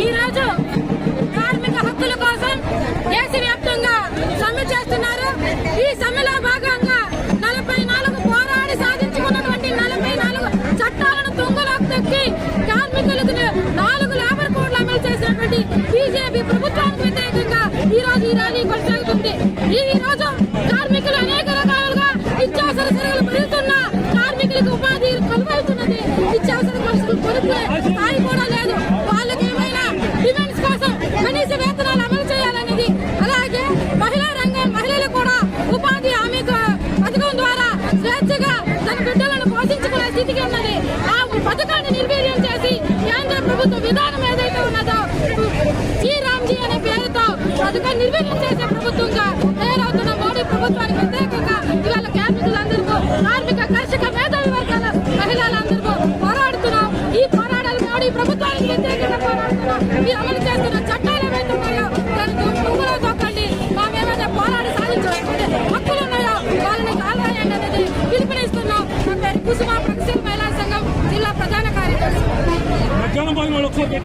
ఈరోజు కార్మిక హక్కుల కోసం దేశవ్యాప్తంగా సమ్మె చేస్తున్నారు. ఈ సమ్మెలో భాగంగా 44 పోరాడి సాధించుకున్నటువంటి 44 చట్టాలను తుంగలోకి తొక్కి కార్మికులకు 4 లేబర్ కోడ్లు అమలు చేసినటువంటి బీజేపీ ప్రభుత్వానికి వ్యతిరేకంగా ఈ రోజు ఈ ర్యాలీ కొనసాగుతుంది. ఈ రోజు కార్మికులు అనేక రకాలుగా నిత్యావసర సరుకులు పెరుగుతున్నా కార్మికులకు ఉపాధి కొలువవుతున్నది. నిత్యావసర వస్తువులు కొనుక్కునే స్థాయి కూడా లేదు. వాళ్ళకి ఏమైనా డిమాండ్స్ కోసం కనీస వేతనాలు అమలు చేయాలనేది, అలాగే మహిళా రంగం మహిళలు కూడా ఉపాధి హామీ పథకం ద్వారా స్వేచ్ఛగా తన బిడ్డలను పోషించుకునే స్థితికి ఉన్నది. ఆ పథకాన్ని నిర్వీర్యం చేసి కేంద్ర ప్రభుత్వ విధానం ఏదైతే ఉన్నదో శ్రీరామ్జీ అనే పేరుతో పథకాన్ని నిర్వీర్యం చేసే ప్రభుత్వంగా తయారవుతున్న మోడీ ప్రభుత్వానికి